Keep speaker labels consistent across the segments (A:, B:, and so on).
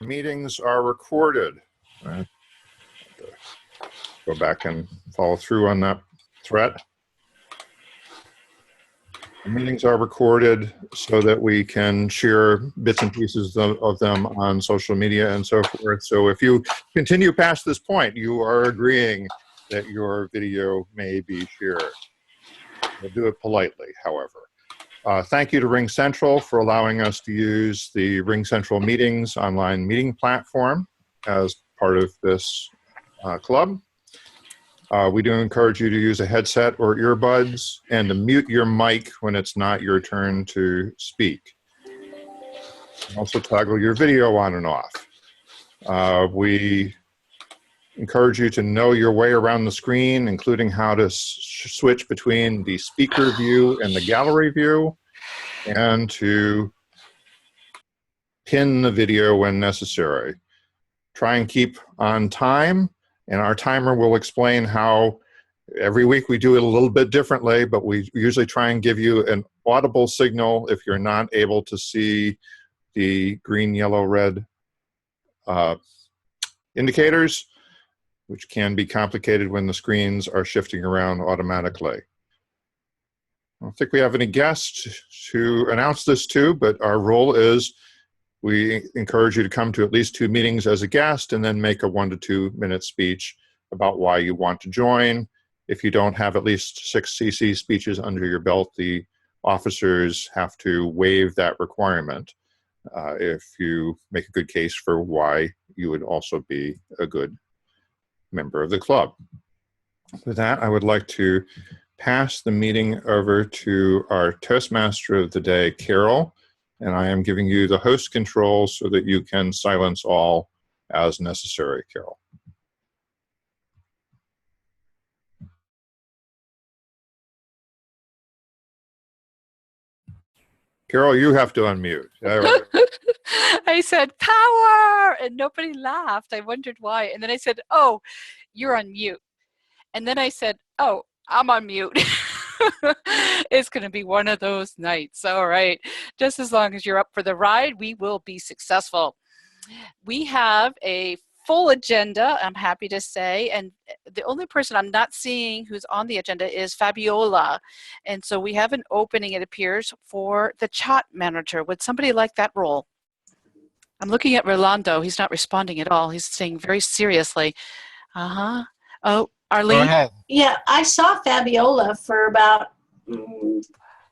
A: Meetings are recorded. Go back and follow through on that threat. Meetings are recorded so that we can share bits and pieces of them on social media and so forth. So if you continue past this point, you are agreeing that your video may be shared. We'll do it politely, however. Thank you to Ring Central for allowing us to use the Ring Central Meetings online meeting platform as part of this club. We do encourage you to use a headset or earbuds and to mute your mic when it's not your turn to speak. Also toggle your video on and off. We encourage you to know your way around the screen, including how to switch between the speaker view and the gallery view, and to pin the video when necessary. Try and keep on time. And our timer will explain how every week we do it a little bit differently, but we usually try and give you an audible signal if you're not able to see the green, yellow, red indicators, which can be complicated when the screens are shifting around automatically. I don't think we have any guests to announce this to, but our role is we encourage you to come to at least 2 meetings as a guest and then make a 1 to 2 minute speech about why you want to join. If you don't have at least 6 CC speeches under your belt, the officers have to waive that requirement if you make a good case for why you would also be a good member of the club. With that, I would like to pass the meeting over to our Toastmaster of the day, Carol. And I am giving you the host controls so that you can silence all as necessary, Carol. Carol, you have to unmute.
B: I said, power, and nobody laughed. I wondered why. And then I said, oh, you're on mute. And then I said, oh, I'm on mute. It's going to be one of those nights. All right. Just as long as you're up for the ride, we will be successful. We have a full agenda, I'm happy to say, and the only person I'm not seeing who's on the agenda is Fabiola. And so we have an opening, it appears, for the chat manager. Would somebody like that role? I'm looking at Rolando. He's not responding at all. He's saying very seriously. Oh, Arlene?
C: Go ahead.
D: Yeah, I saw Fabiola for about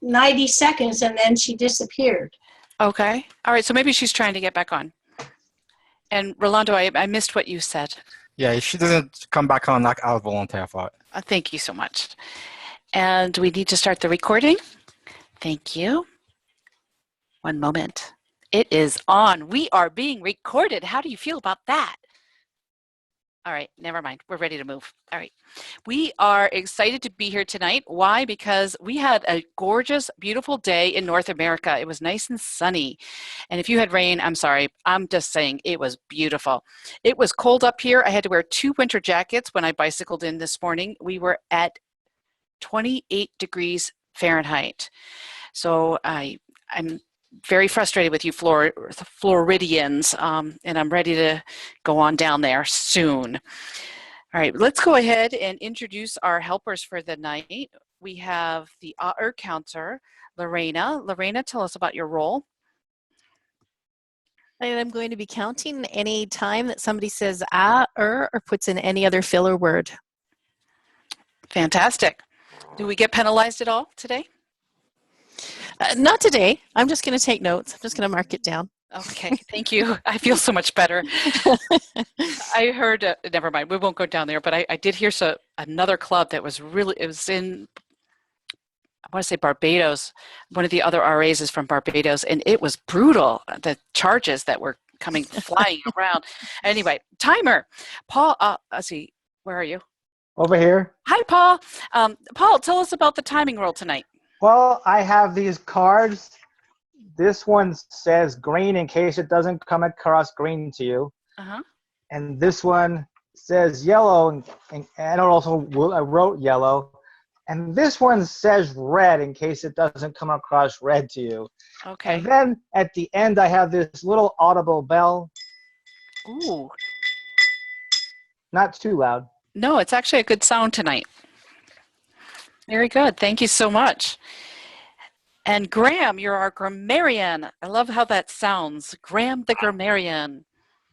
D: 90 seconds and then she disappeared.
B: Okay. All right. So maybe she's trying to get back on. And Rolando, I missed what you said.
C: Yeah, if she doesn't come back on, I'll volunteer for it.
B: Thank you so much. And we need to start the recording. Thank you. One moment. It is on. We are being recorded. How do you feel about that? All right, never mind. We're ready to move. All right. We are excited to be here tonight. Why? Because we had a gorgeous, beautiful day in North America. It was nice and sunny. And if you had rain, I'm sorry. I'm just saying it was beautiful. It was cold up here. I had to wear 2 winter jackets when I bicycled in this morning. We were at 28 degrees Fahrenheit. So I'm very frustrated with you Floridians, and I'm ready to go on down there soon. All right, let's go ahead and introduce our helpers for the night. We have the counter, Lorena. Lorena, tell us about your role.
E: And I'm going to be counting any time that somebody says or puts in any other filler word.
B: Fantastic. Do we get penalized at all today?
E: Not today. I'm just going to take notes. I'm just going to mark it down.
B: Okay, thank you. I feel so much better. I heard, never mind, we won't go down there, but I did hear another club that was really, it was in, I want to say Barbados. One of the other RAs is from Barbados, and it was brutal, the charges that were coming flying around. Anyway, timer. Paul, let's see, where are you?
F: Over here.
B: Hi, Paul. Paul, tell us about the timing rule tonight.
F: Well, I have these cards. This one says green in case it doesn't come across green to you. And this one says yellow, and I also I wrote yellow. And this one says red in case it doesn't come across red to you.
B: Okay.
F: And then at the end, I have this little audible bell.
B: Ooh.
F: Not too loud.
B: No, it's actually a good sound tonight. Very good. Thank you so much. And Graham, you're our grammarian. I love how that sounds. Graham the grammarian.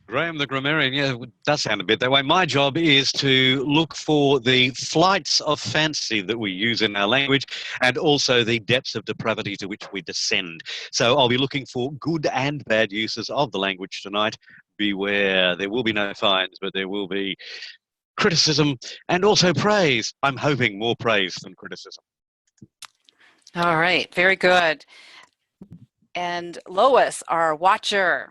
G: Graham the grammarian, yeah, it does sound a bit that way. My job is to look for the flights of fancy that we use in our language and also the depths of depravity to which we descend. So I'll be looking for good and bad uses of the language tonight. Beware, there will be no fines, but there will be criticism and also praise. I'm hoping more praise than criticism.
B: All right, very good. And Lois, our watcher,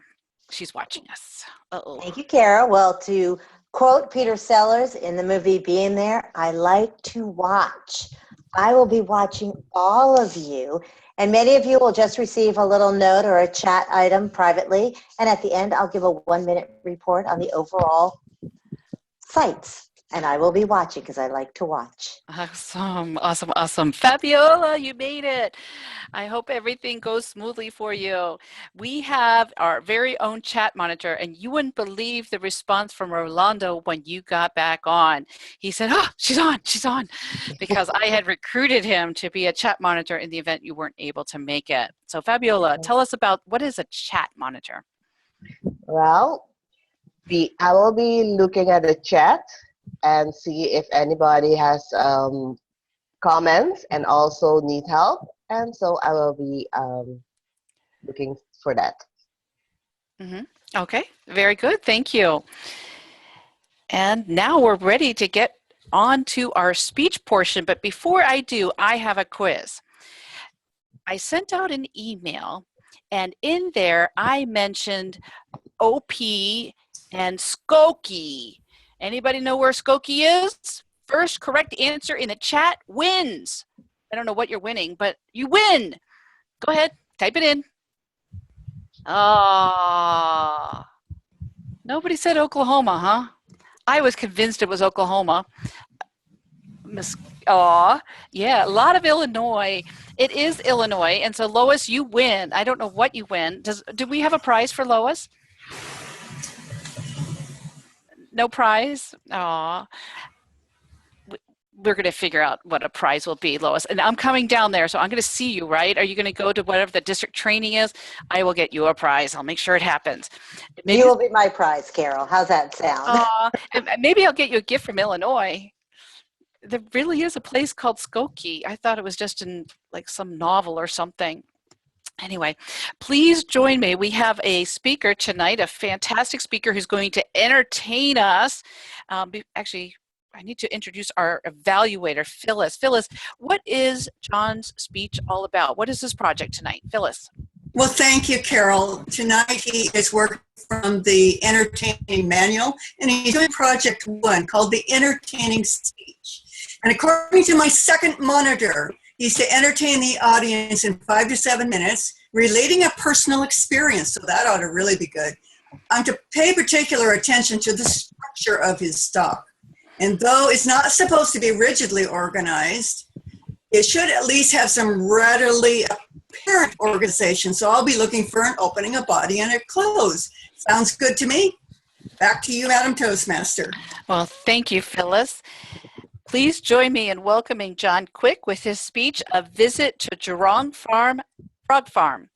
B: she's watching us. Uh-oh.
H: Thank you, Kara. Well, to quote Peter Sellers in the movie Being There, I like to watch. I will be watching all of you, and many of you will just receive a little note or a chat item privately, and at the end, I'll give a 1-minute report on the overall sites. And I will be watching because I like to watch.
B: Awesome, awesome, awesome. Fabiola, you made it. I hope everything goes smoothly for you. We have our very own chat monitor, and you wouldn't believe the response from Rolando when you got back on. He said, oh, she's on, because I had recruited him to be a chat monitor in the event you weren't able to make it. So Fabiola, tell us about what is a chat monitor?
I: Well, I will be looking at the chat and see if anybody has comments and also need help. And so I will be looking for that.
B: Mm-hmm. Okay, very good. Thank you. And now we're ready to get on to our speech portion. But before I do, I have a quiz. I sent out an email, and in there I mentioned OP and Skokie. Anybody know where Skokie is? First correct answer in the chat wins. I don't know what you're winning, but you win. Go ahead, type it in. Ah, nobody said Oklahoma, huh? I was convinced it was Oklahoma. Yeah, a lot of Illinois. It is Illinois, and so Lois, you win. I don't know what you win. Do we have a prize for Lois? No prize? Aw. We're going to figure out what a prize will be, Lois. And I'm coming down there, so I'm going to see you, right? Are you going to go to whatever the district training is? I will get you a prize. I'll make sure it happens. Maybe,
H: you will be my prize, Carol. How's that sound?
B: And maybe I'll get you a gift from Illinois. There really is a place called Skokie. I thought it was just in like some novel or something. Anyway, please join me. We have a speaker tonight, a fantastic speaker who's going to entertain us. Actually, I need to introduce our evaluator, Phyllis. Phyllis, what is John's speech all about? What is this project tonight? Phyllis.
J: Well, thank you, Carol. Tonight he is working from the entertaining manual, and he's doing project 1 called the entertaining speech. And according to my second monitor, he's to entertain the audience in 5 to 7 minutes, relating a personal experience. So that ought to really be good. I'm to pay particular attention to the structure of his talk. And though it's not supposed to be rigidly organized, it should at least have some readily apparent organization. So I'll be looking for an opening, a body, and a close. Sounds good to me. Back to you, Madam Toastmaster.
B: Well, thank you, Phyllis. Please join me in welcoming John Quick with his speech, A Visit to Jurong Frog Farm.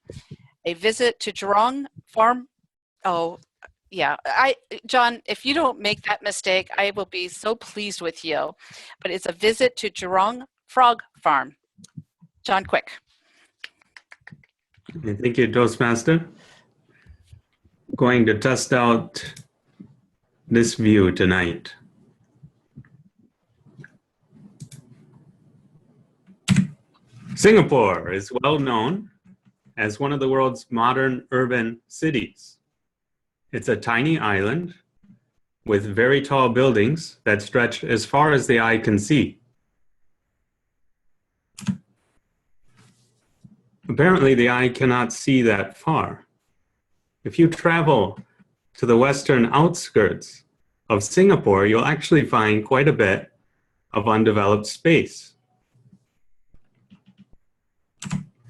B: A visit to Jurong Farm. Oh, yeah. John, if you don't make that mistake, I will be so pleased with you. But it's a visit to Jurong Frog Farm. John Quick.
K: Okay, thank you, Toastmaster. Going to test out this view tonight. Singapore is well known as one of the world's modern urban cities. It's a tiny island with very tall buildings that stretch as far as the eye can see. Apparently, the eye cannot see that far. If you travel to the western outskirts of Singapore, you'll actually find quite a bit of undeveloped space.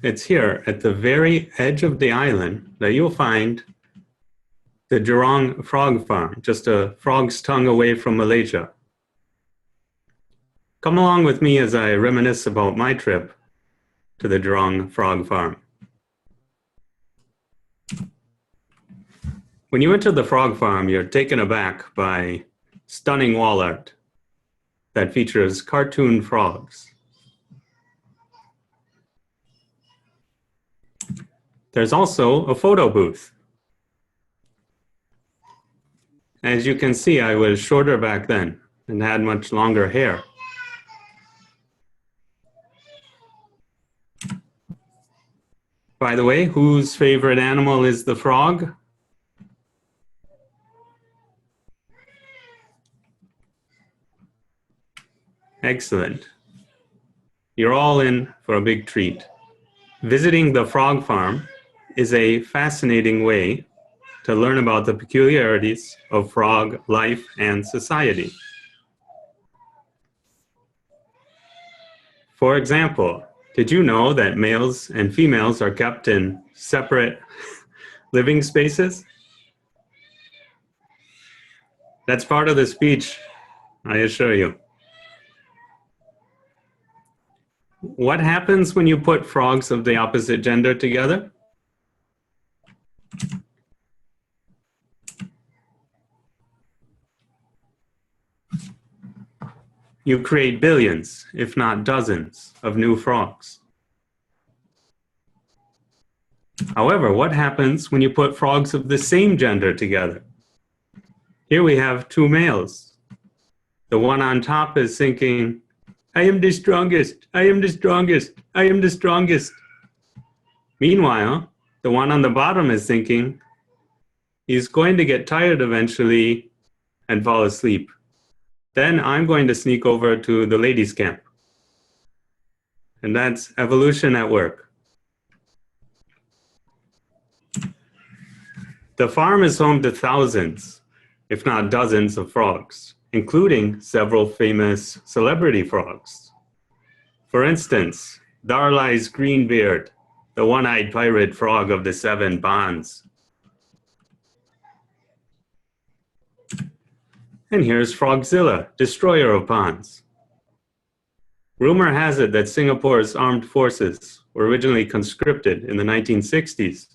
K: It's here at the very edge of the island that you'll find the Jurong Frog Farm, just a frog's tongue away from Malaysia. Come along with me as I reminisce about my trip to the Jurong Frog Farm. When you enter the frog farm, you're taken aback by stunning wall art that features cartoon frogs. There's also a photo booth. As you can see, I was shorter back then and had much longer hair. By the way, whose favorite animal is the frog? Excellent. You're all in for a big treat. Visiting the frog farm is a fascinating way to learn about the peculiarities of frog life and society. For example, did you know that males and females are kept in separate living spaces? That's part of the speech, I assure you. What happens when you put frogs of the opposite gender together? You create billions, if not dozens, of new frogs. However, what happens when you put frogs of the same gender together? Here we have two males. The one on top is thinking, I am the strongest, I am the strongest, I am the strongest. Meanwhile, the one on the bottom is thinking, he's going to get tired eventually and fall asleep. Then I'm going to sneak over to the ladies' camp. And that's evolution at work. The farm is home to thousands, if not dozens, of frogs, including several famous celebrity frogs. For instance, Darlai's Greenbeard, the one-eyed pirate frog of the Seven Bonds. And here's Frogzilla, destroyer of ponds. Rumor has it that Singapore's armed forces were originally conscripted in the 1960s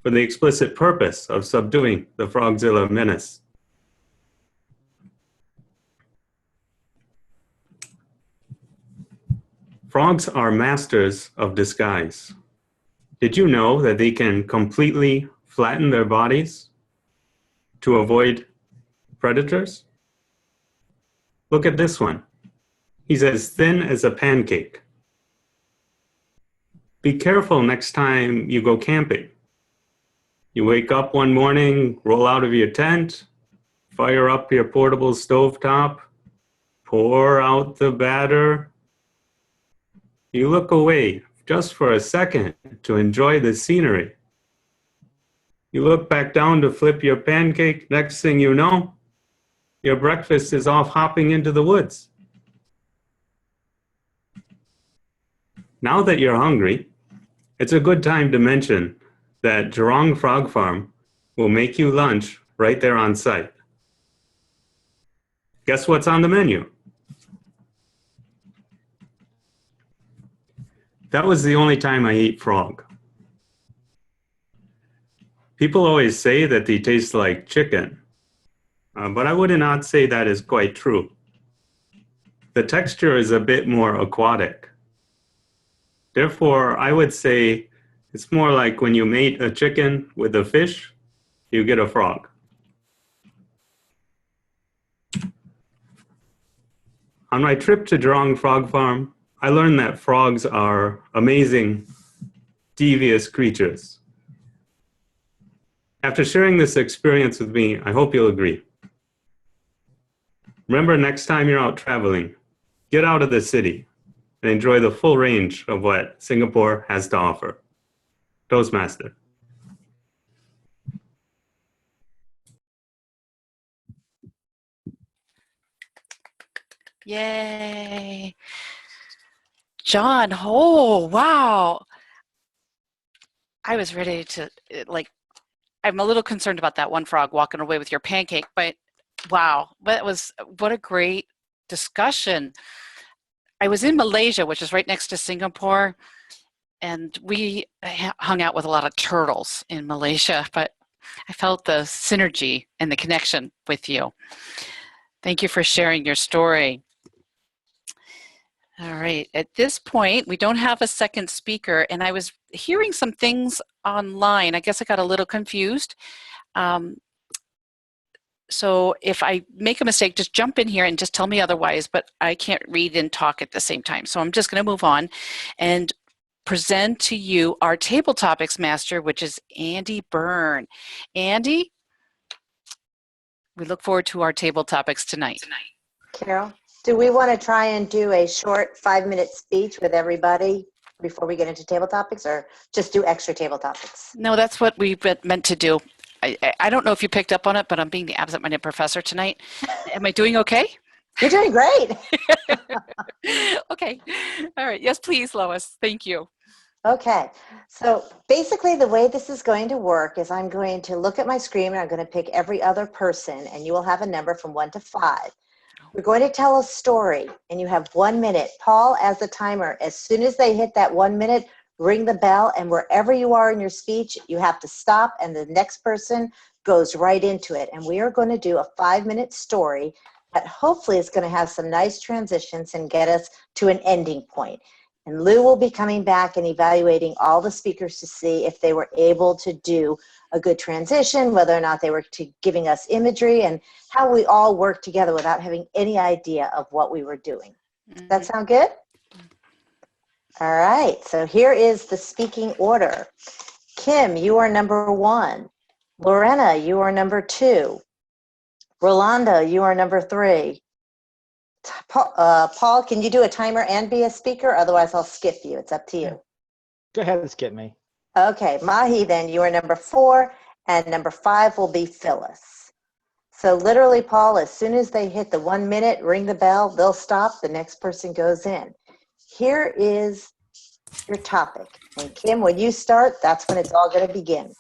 K: for the explicit purpose of subduing the Frogzilla menace. Frogs are masters of disguise. Did you know that they can completely flatten their bodies to avoid predators? Look at this one. He's as thin as a pancake. Be careful next time you go camping. You wake up one morning, roll out of your tent, fire up your portable stovetop, pour out the batter. You look away just for a second to enjoy the scenery. You look back down to flip your pancake. Next thing you know, your breakfast is off hopping into the woods. Now that you're hungry, it's a good time to mention that Jurong Frog Farm will make you lunch right there on site. Guess what's on the menu? That was the only time I ate frog. People always say that they taste like chicken, but I would not say that is quite true. The texture is a bit more aquatic. Therefore, I would say it's more like when you mate a chicken with a fish, you get a frog. On my trip to Jurong Frog Farm, I learned that frogs are amazing, devious creatures. After sharing this experience with me, I hope you'll agree. Remember, next time you're out traveling, get out of the city and enjoy the full range of what Singapore has to offer. Toastmaster.
B: Yay. John, oh, wow. I was ready to, I'm a little concerned about that one frog walking away with your pancake, but wow, what a great discussion. I was in Malaysia, which is right next to Singapore, and we hung out with a lot of turtles in Malaysia, but I felt the synergy and the connection with you. Thank you for sharing your story. All right, at this point, we don't have a second speaker, and I was hearing some things online. I guess I got a little confused. So if I make a mistake, just jump in here and just tell me otherwise, but I can't read and talk at the same time. So I'm just going to move on and present to you our table topics master, which is Andy Byrne. Andy, we look forward to our table topics tonight.
H: Carol, do we want to try and do a short 5-minute speech with everybody before we get into table topics, or just do extra table topics?
B: No, that's what we meant to do. I don't know if you picked up on it, but I'm being the absent-minded professor tonight. Am I doing okay?
H: You're doing great.
B: Okay. All right. Yes, please, Lois. Thank you.
H: Okay. So basically the way this is going to work is I'm going to look at my screen and I'm going to pick every other person, and you will have a number from 1 to 5. We're going to tell a story, and you have 1 minute. Paul, as the timer, as soon as they hit that 1 minute, ring the bell, and wherever you are in your speech, you have to stop, and the next person goes right into it. And we are going to do a 5-minute story that hopefully is going to have some nice transitions and get us to an ending point. And Lou will be coming back and evaluating all the speakers to see if they were able to do a good transition, whether or not they were giving us imagery, and how we all work together without having any idea of what we were doing. Does that sound good? All right, so here is the speaking order. Kim, you are number 1. Lorena, you are number 2. Rolanda, you are number 3. Paul, can you do a timer and be a speaker? Otherwise, I'll skip you. It's up to you.
F: Go ahead and skip me.
H: Okay, Mahi, then you are number 4, and number 5 will be Phyllis. So literally, Paul, as soon as they hit the 1 minute, ring the bell, they'll stop, the next person goes in. Here is your topic. And Kim, when you start, that's when it's all going to begin.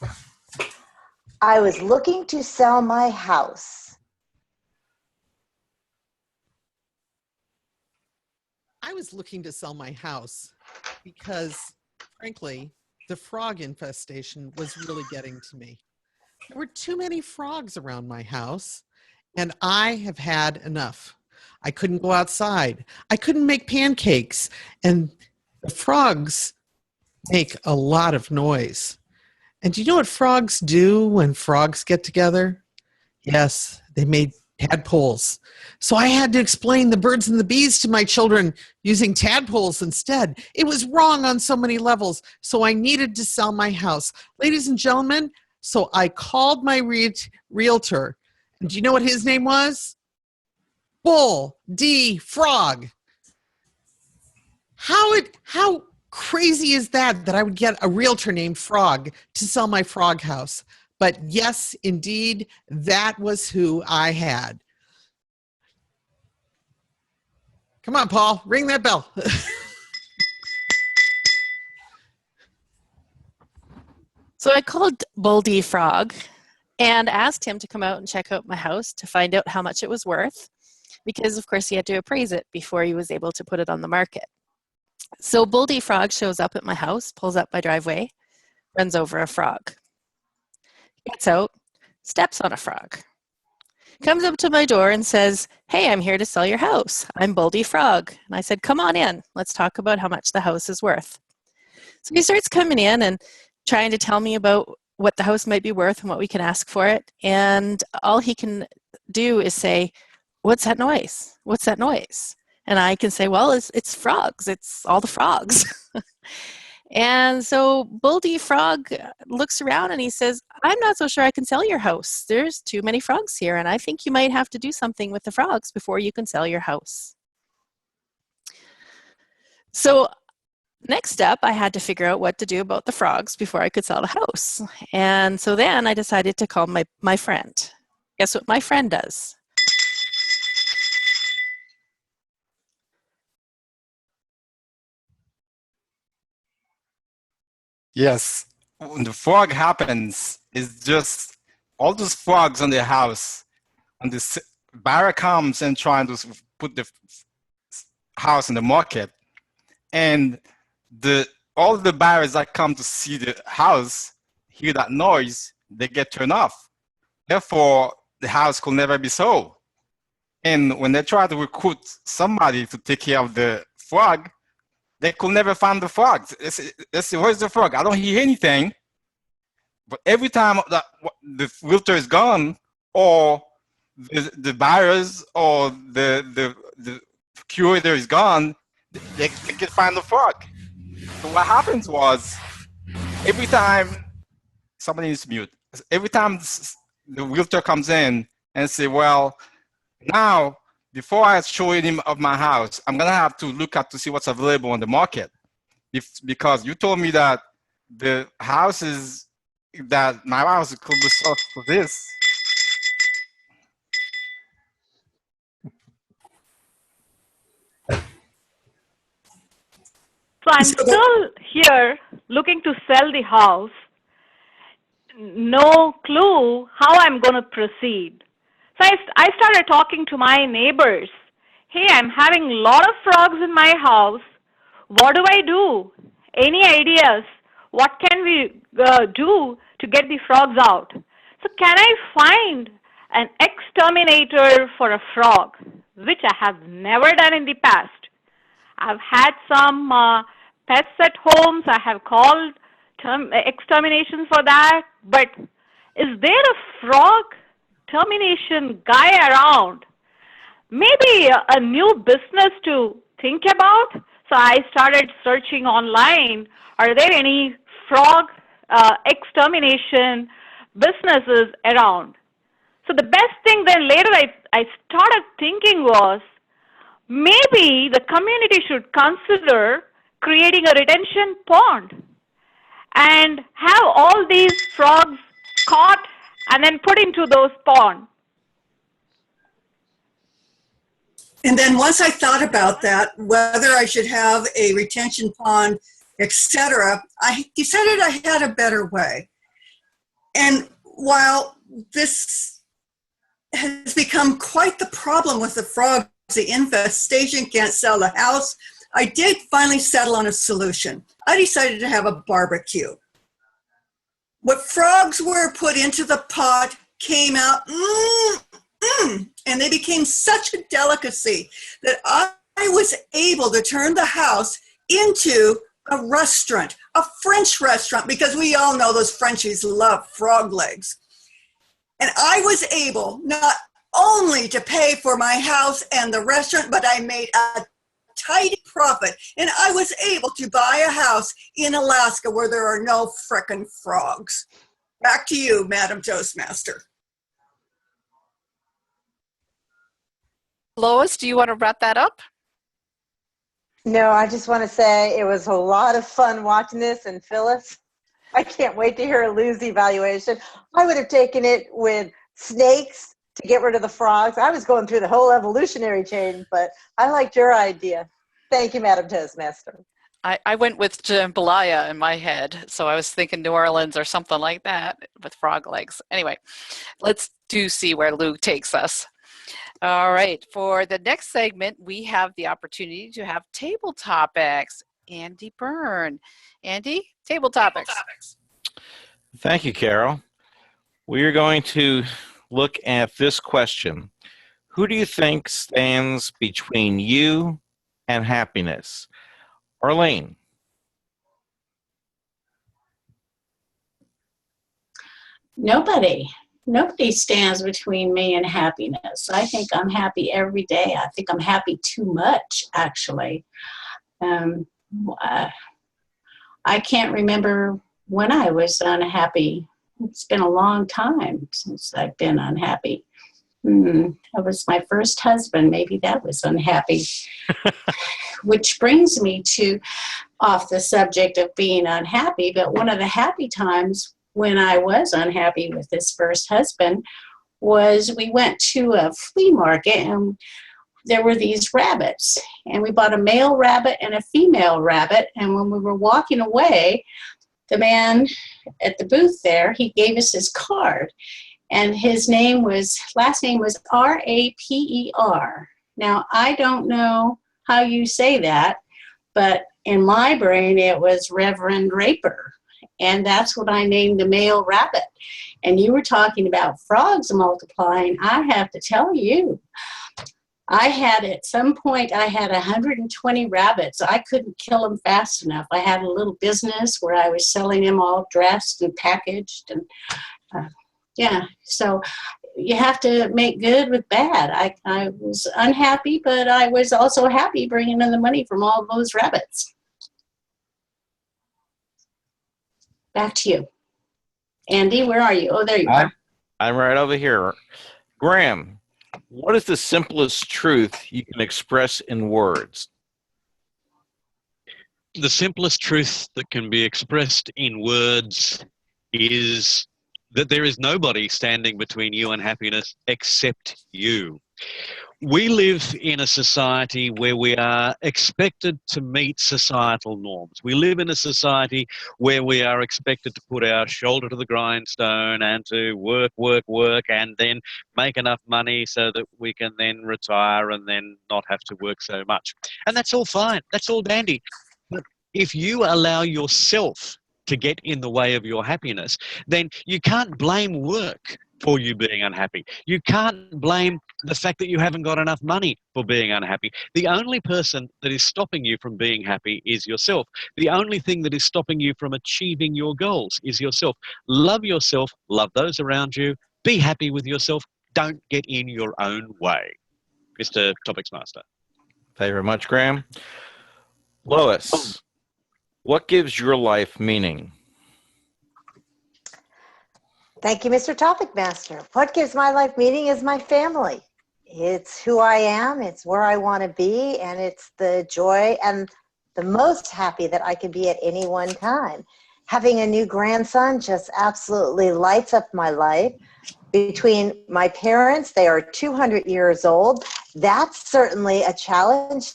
H: I was looking to sell my house.
L: I was looking to sell my house because, frankly, the frog infestation was really getting to me. There were too many frogs around my house, and I have had enough. I couldn't go outside. I couldn't make pancakes, and the frogs make a lot of noise. And do you know what frogs do when frogs get together? Yes, they made tadpoles. So I had to explain the birds and the bees to my children using tadpoles instead. It was wrong on so many levels. So I needed to sell my house. Ladies and gentlemen, so I called my realtor. And do you know what his name was? Bull D. Frog. How crazy is that I would get a realtor named Frog to sell my frog house? But yes, indeed, that was who I had. Come on, Paul, ring that bell.
E: So I called Boldy Frog and asked him to come out and check out my house to find out how much it was worth, because of course he had to appraise it before he was able to put it on the market. So Boldy Frog shows up at my house, pulls up my driveway, runs over a frog, gets out, steps on a frog, comes up to my door and says, "Hey, I'm here to sell your house. I'm Boldy Frog." And I said, "Come on in. Let's talk about how much the house is worth." So he starts coming in and trying to tell me about what the house might be worth and what we can ask for it. And all he can do is say, "What's that noise? What's that noise?" And I can say, "Well, it's frogs. It's all the frogs." And so Boldy Frog looks around and he says, "I'm not so sure I can sell your house. There's too many frogs here, and I think you might have to do something with the frogs before you can sell your house." So next up, I had to figure out what to do about the frogs before I could sell the house. And so then I decided to call my friend. Guess what my friend does?
C: Yes, when the frog happens, it's just all those frogs on the house, and the buyer comes and trying to put the house in the market, and all the buyers that come to see the house hear that noise, they get turned off. Therefore, the house could never be sold. And when they try to recruit somebody to take care of the frog, they could never find the frogs. Where's the frog? I don't hear anything. But every time that the realtor is gone, or the buyers or the curator is gone, they can find the frog. So what happens was, every time somebody needs to mute, every time the realtor comes in and say, well, now before I show him of my house, I'm gonna have to look at to see what's available on the market, because you told me that the houses that my house could be sold for this.
M: So I'm still here looking to sell the house. No clue how I'm going to proceed. So I started talking to my neighbors. Hey, I'm having a lot of frogs in my house. What do I do? Any ideas? What can we do to get the frogs out? So can I find an exterminator for a frog, which I have never done in the past? I've had some pets at homes. I have called exterminations for that. But is there a frog termination guy around? Maybe a new business to think about. So I started searching online. Are there any frog extermination businesses around? So the best thing then later I started thinking was, maybe the community should consider creating a retention pond and have all these frogs caught and then put into those ponds.
J: And then once I thought about that, whether I should have a retention pond, etc., I decided I had a better way. And while this has become quite the problem with the frogs, the infestation, can't sell the house, I did finally settle on a solution. I decided to have a barbecue. What frogs were put into the pot came out, and they became such a delicacy that I was able to turn the house into a restaurant, a French restaurant, because we all know those Frenchies love frog legs. And I was able not only to pay for my house and the restaurant, but I made a tidy profit. And I was able to buy a house in Alaska where there are no frickin' frogs. Back to you, Madam Toastmaster.
B: Lois, do you want to wrap that up?
H: No, I just want to say it was a lot of fun watching this, and Phyllis, I can't wait to hear Lou's evaluation. I would have taken it with snakes to get rid of the frogs. I was going through the whole evolutionary chain, but I liked your idea. Thank you, Madam Toastmaster.
B: I went with jambalaya in my head, so I was thinking New Orleans or something like that with frog legs. Anyway, let's see where Lou takes us. All right, for the next segment, we have the opportunity to have table topics. Andy Byrne. Andy, table topics.
N: Thank you, Carol. We are going to look at this question. Who do you think stands between you and happiness? Arlene.
D: Nobody stands between me and happiness. I think I'm happy every day. I think I'm happy too much, actually. I can't remember when I was unhappy. It's been a long time since I've been unhappy. That was my first husband. Maybe that was unhappy. Which brings me to off the subject of being unhappy, but one of the happy times when I was unhappy with this first husband was we went to a flea market and there were these rabbits, and we bought a male rabbit and a female rabbit, and when we were walking away, the man at the booth there, he gave us his card. And his last name was R-A-P-E-R. Now, I don't know how you say that, but in my brain, it was Reverend Raper. And that's what I named the male rabbit. And you were talking about frogs multiplying. I have to tell you, at some point, I had 120 rabbits. I couldn't kill them fast enough. I had a little business where I was selling them all dressed and packaged. And so you have to make good with bad. I was unhappy, but I was also happy bringing in the money from all those rabbits. Back to you. Andy, where are you? Oh, there you are.
N: I'm right over here. Graham, what is the simplest truth you can express in words?
G: The simplest truth that can be expressed in words is that there is nobody standing between you and happiness except you. We live in a society where we are expected to meet societal norms. We live in a society where we are expected to put our shoulder to the grindstone and to work, and then make enough money so that we can then retire and then not have to work so much. And that's all fine. That's all dandy. But if you allow yourself to get in the way of your happiness, then you can't blame work for you being unhappy. You can't blame the fact that you haven't got enough money for being unhappy. The only person that is stopping you from being happy is yourself. The only thing that is stopping you from achieving your goals is yourself. Love yourself, love those around you, be happy with yourself, don't get in your own way. Mr. Topics Master.
N: Thank you very much, Graham. Lois, what gives your life meaning?
H: Thank you, Mr. Topic Master. What gives my life meaning is my family. It's who I am, it's where I want to be, and it's the joy and the most happy that I can be at any one time. Having a new grandson just absolutely lights up my life. Between my parents, they are 200 years old. That's certainly a challenge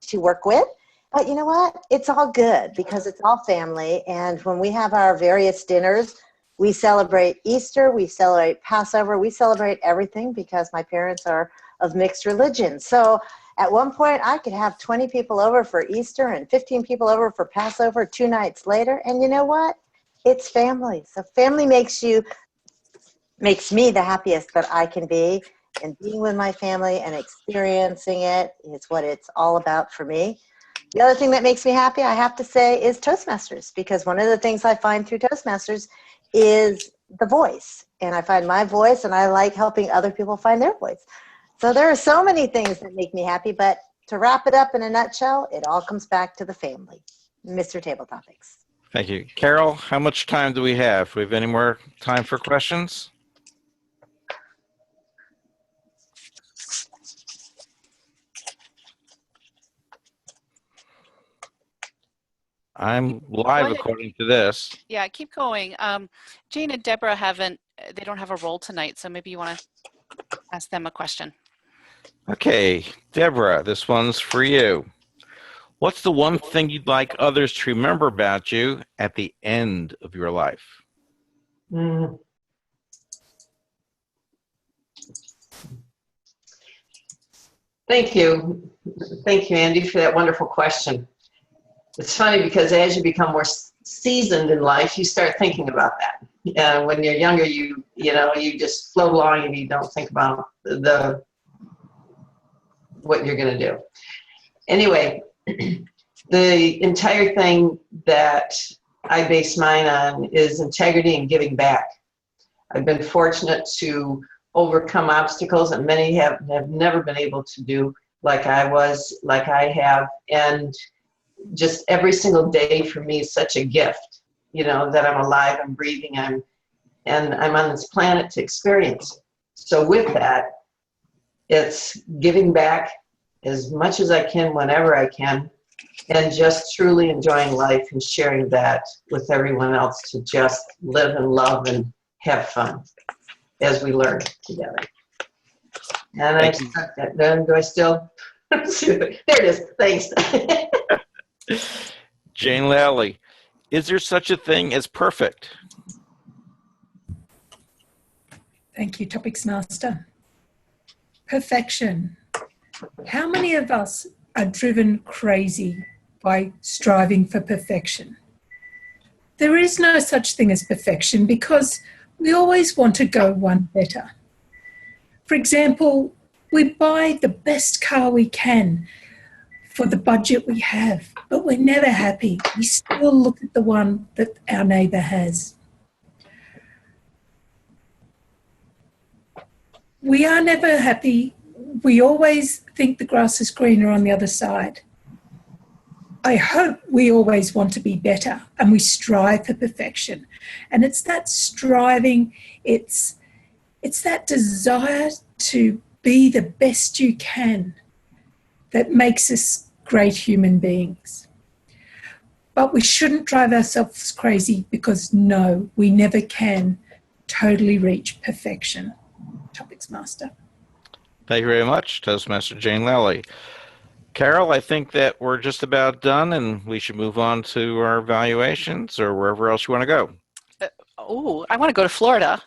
H: to work with. But you know what? It's all good because it's all family. And when we have our various dinners, we celebrate Easter, we celebrate Passover, we celebrate everything because my parents are of mixed religion. So at one point, I could have 20 people over for Easter and 15 people over for Passover 2 nights later. And you know what? It's family. So family makes me the happiest that I can be. And being with my family and experiencing it is what it's all about for me. The other thing that makes me happy, I have to say, is Toastmasters, because one of the things I find through Toastmasters is the voice. And I find my voice, and I like helping other people find their voice. So there are so many things that make me happy, but to wrap it up in a nutshell, it all comes back to the family. Mr. Table Topics.
N: Thank you. Carol, how much time do we have? Do we have any more time for questions? I'm live according to this.
B: Yeah, keep going. Jane and Deborah they don't have a role tonight, so maybe you want to ask them a question.
N: Okay, Deborah, this one's for you. What's the one thing you'd like others to remember about you at the end of your life?
O: Thank you. Thank you, Andy, for that wonderful question. It's funny because as you become more seasoned in life, you start thinking about that. When you're younger, you just float along and you don't think about what you're going to do. Anyway, the entire thing that I base mine on is integrity and giving back. I've been fortunate to overcome obstacles that many have never been able to do like I have. And just every single day for me is such a gift, that I'm alive, I'm breathing, and I'm on this planet to experience it. So with that, it's giving back as much as I can whenever I can, and just truly enjoying life and sharing that with everyone else to just live and love and have fun as we learn together. And I stuck that. Then do I still? There it is. Thanks.
N: Jane Lally, Is there such a thing as perfect?
P: Thank you, Topics Master. Perfection. How many of us are driven crazy by striving for perfection? There is no such thing as perfection because we always want to go one better. For example, we buy the best car we can for the budget we have, but we're never happy. We still look at the one that our neighbour has. We are never happy. We always think the grass is greener on the other side. I hope we always want to be better and we strive for perfection. And it's that striving, it's that desire to be the best you can that makes us great human beings. But we shouldn't drive ourselves crazy because no, we never can totally reach perfection. Topics Master.
N: Thank you very much, Toastmaster Jane Lally. Carol, I think that we're just about done and we should move on to our evaluations or wherever else you want to go.
B: I want to go to Florida.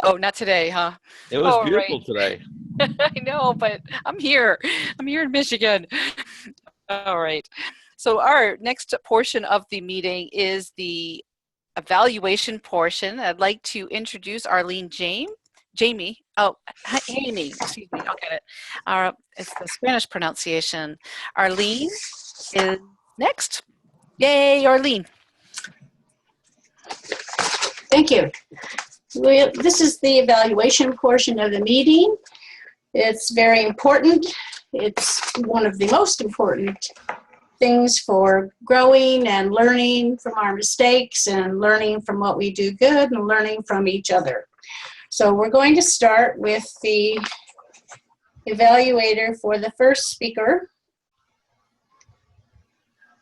B: Oh, not today, huh?
N: It was beautiful today.
B: I know, but I'm here. I'm here in Michigan. All right. So our next portion of the meeting is the evaluation portion. I'd like to introduce Arlene Jamie. Oh, Amy. Excuse me. I'll get it. It's the Spanish pronunciation. Arlene is next. Yay, Arlene.
D: Thank you. This is the evaluation portion of the meeting. It's very important. It's one of the most important things for growing and learning from our mistakes and learning from what we do good and learning from each other. So we're going to start with the evaluator for the first speaker.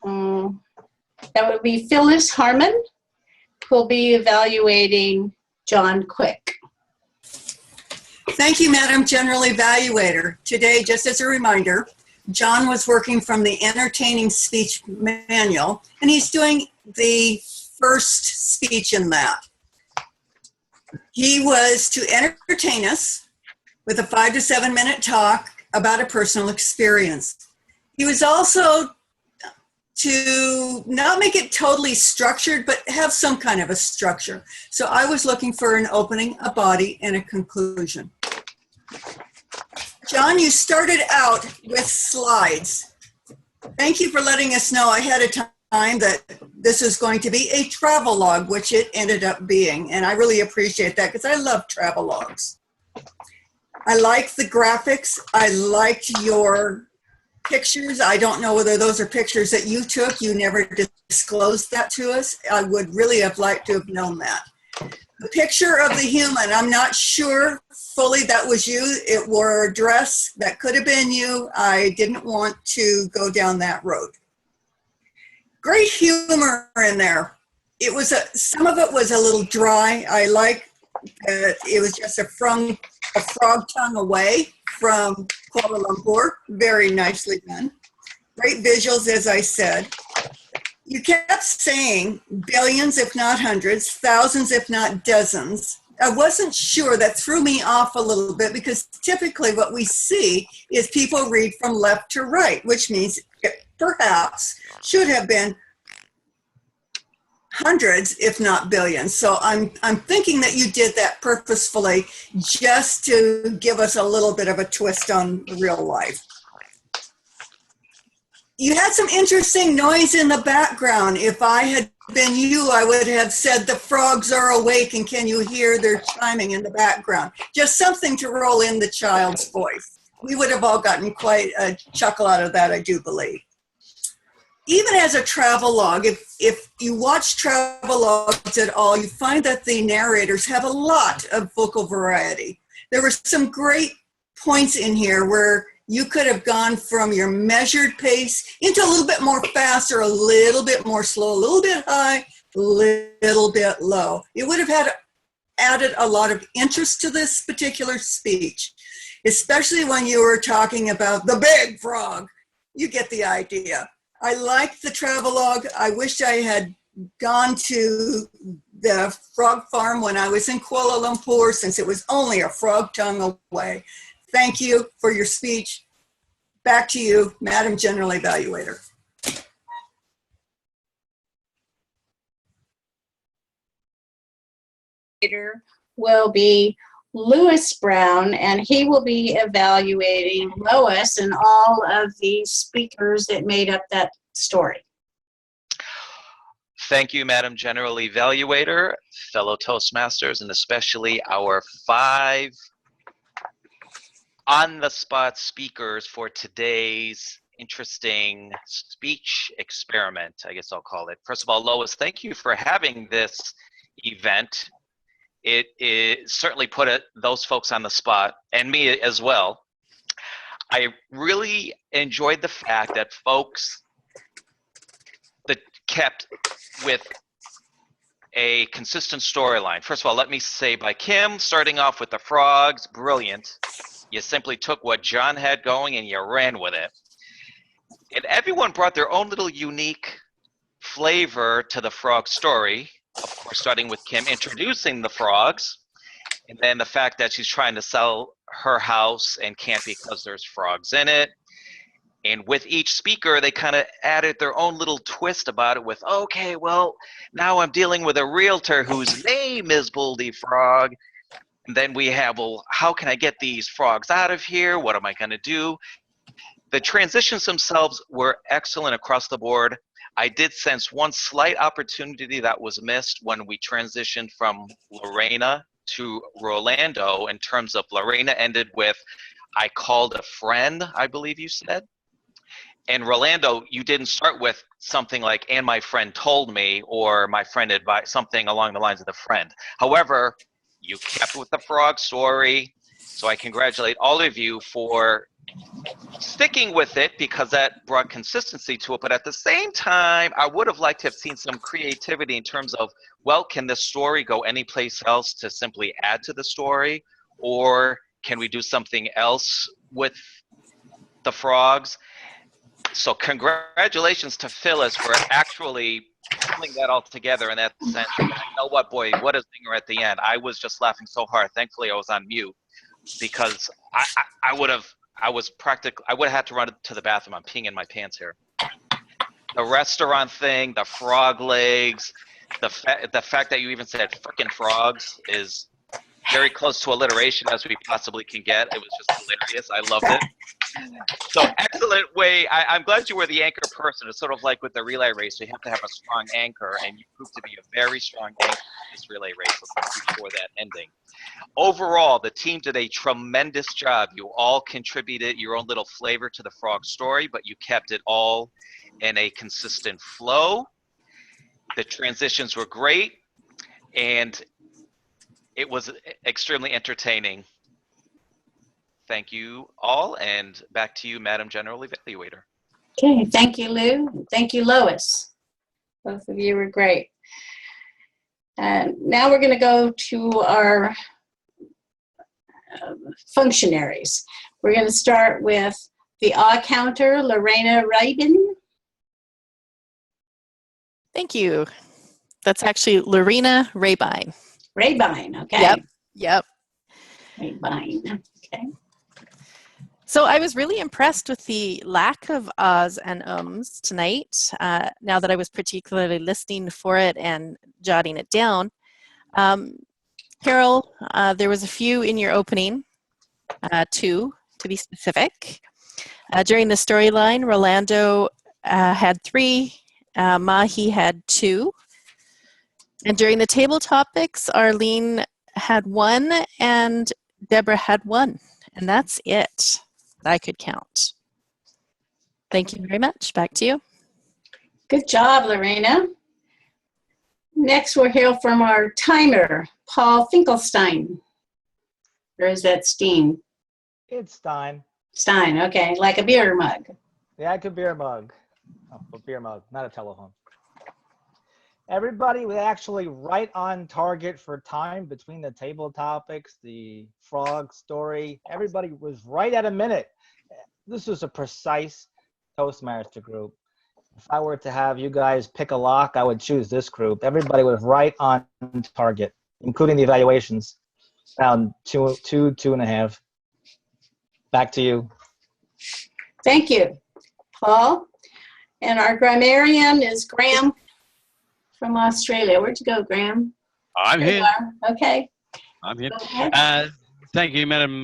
D: That would be Phyllis Harmon, who will be evaluating John Quick.
J: Thank you, Madam General Evaluator. Today, just as a reminder, John was working from the Entertaining Speech Manual, and he's doing the first speech in that. He was to entertain us with a 5 to 7 minute talk about a personal experience. He was also to not make it totally structured, but have some kind of a structure. So I was looking for an opening, a body, and a conclusion. John, you started out with slides. Thank you for letting us know ahead of time that this is going to be a travel log, which it ended up being. And I really appreciate that because I love travel logs. I like the graphics. I liked your pictures. I don't know whether those are pictures that you took. You never disclosed that to us. I would really have liked to have known that. The picture of the human, I'm not sure fully that was you. It wore a dress. That could have been you. I didn't want to go down that road. Great humor in there. It was some of it was a little dry. I like that it was just a frog tongue away from Kuala Lumpur. Very nicely done. Great visuals, as I said. You kept saying billions, if not hundreds, thousands, if not dozens. I wasn't sure. That threw me off a little bit because typically what we see is people read from left to right, which means it perhaps should have been hundreds, if not billions. So I'm thinking that you did that purposefully just to give us a little bit of a twist on real life. You had some interesting noise in the background. If I had been you, I would have said the frogs are awake and can you hear their chiming in the background? Just something to roll in the child's voice. We would have all gotten quite a chuckle out of that, I do believe. Even as a travel log, if you watch travel logs at all, you find that the narrators have a lot of vocal variety. There were some great points in here where you could have gone from your measured pace into a little bit more fast or a little bit more slow, a little bit high, a little bit low. It would have added a lot of interest to this particular speech, especially when you were talking about the big frog. You get the idea. I liked the travelogue. I wish I had gone to the frog farm when I was in Kuala Lumpur, since it was only a frog tongue away. Thank you for your speech. Back to you, Madam General Evaluator.
D: Will be Lewis Brown, and he will be evaluating Lois and all of the speakers that made up that story.
Q: Thank you, Madam General Evaluator, fellow Toastmasters, and especially our 5 on-the-spot speakers for today's interesting speech experiment, I guess I'll call it. First of all, Lois, thank you for having this event. It certainly put those folks on the spot, and me as well. I really enjoyed the fact that folks that kept with a consistent storyline. First of all, let me say by Kim, starting off with the frogs, brilliant. You simply took what John had going and you ran with it. And everyone brought their own little unique flavor to the frog story. Of course, starting with Kim introducing the frogs, and then the fact that she's trying to sell her house and can't because there's frogs in it. And with each speaker, they kind of added their own little twist about it with, okay, well, now I'm dealing with a realtor whose name is Boldy Frog. And then we have, well, how can I get these frogs out of here? What am I going to do? The transitions themselves were excellent across the board. I did sense one slight opportunity that was missed when we transitioned from Lorena to Rolando, in terms of Lorena ended with, I called a friend, I believe you said. And Rolando, you didn't start with something like, and my friend told me, or my friend advised, something along the lines of the friend. However, you kept with the frog story. So I congratulate all of you for sticking with it, because that brought consistency to it. But at the same time, I would have liked to have seen some creativity in terms of, well, can this story go anyplace else to simply add to the story? Or can we do something else with the frogs? So congratulations to Phyllis for actually pulling that all together in that sense. And you know what, boy, what a zinger at the end. I was just laughing so hard. Thankfully, I was on mute, because I would have had to run to the bathroom. I'm peeing in my pants here. The restaurant thing, the frog legs, the fact that you even said frickin' frogs is very close to alliteration as we possibly can get. It was just hilarious. I loved it. So excellent way. I'm glad you were the anchor person. It's sort of like with the relay race. We have to have a strong anchor, and you proved to be a very strong anchor in this relay race. So thank you for that ending. Overall, the team did a tremendous job. You all contributed your own little flavor to the frog story, but you kept it all in a consistent flow. The transitions were great, and it was extremely entertaining. Thank you all, and back to you, Madam General Evaluator.
D: Okay, thank you, Lou. Thank you, Lois. Both of you were great. And now we're going to go to our functionaries. We're going to start with the odd counter, Lorena Rabin.
E: Thank you. That's actually Lorena Rabine.
D: Rabine, okay.
E: Yep.
D: Rabine, okay.
E: So I was really impressed with the lack of ahs and ums tonight, now that I was particularly listening for it and jotting it down. Carol, there was a few in your opening, 2 to be specific. During the storyline, Rolando had 3, Mahi had 2. And during the table topics, Arlene had 1 and Deborah had 1. And that's it that I could count. Thank you very much. Back to you.
D: Good job, Lorena. Next, we'll hear from our timer, Paul Finkelstein. Or is that Steen?
F: It's Stein.
D: Stein, okay, like a beer mug.
F: Yeah, like a beer mug. Oh, a beer mug, not a telephone. Everybody was actually right on target for time between the table topics, the frog story. Everybody was right at a minute. This was a precise Toastmaster group. if I were to have you guys pick a lock, I would choose this group. Everybody was right on target, including the evaluations. Found two and a half. Back to you.
D: Thank you, Paul. And our grammarian is Graham from Australia. Where'd you go, Graham?
G: I'm
D: There you
G: here.
D: are. Okay.
G: I'm here.
D: Go ahead.
G: Thank you, Madam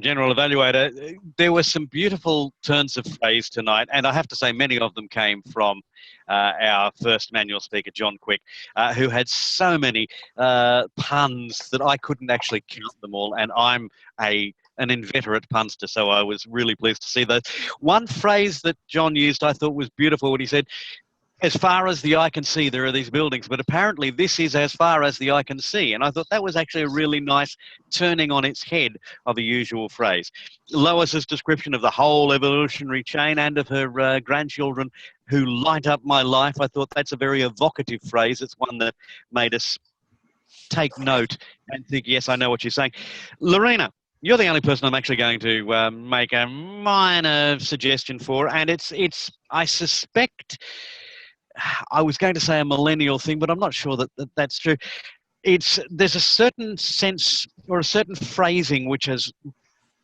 G: General Evaluator. There were some beautiful turns of phrase tonight, and I have to say many of them came from our first manual speaker, John Quick, who had so many puns that I couldn't actually count them all, and I'm an inveterate punster, so I was really pleased to see those. One phrase that John used I thought was beautiful when he said, as far as the eye can see, there are these buildings, but apparently this is as far as the eye can see. And I thought that was actually a really nice turning on its head of the usual phrase. Lois's description of the whole evolutionary chain and of her grandchildren who light up my life, I thought that's a very evocative phrase. It's one that made us take note and think, yes, I know what you're saying. Lorena, you're the only person I'm actually going to make a minor suggestion for, and it's I suspect, I was going to say a millennial thing, but I'm not sure that that's true. There's a certain sense or a certain phrasing which has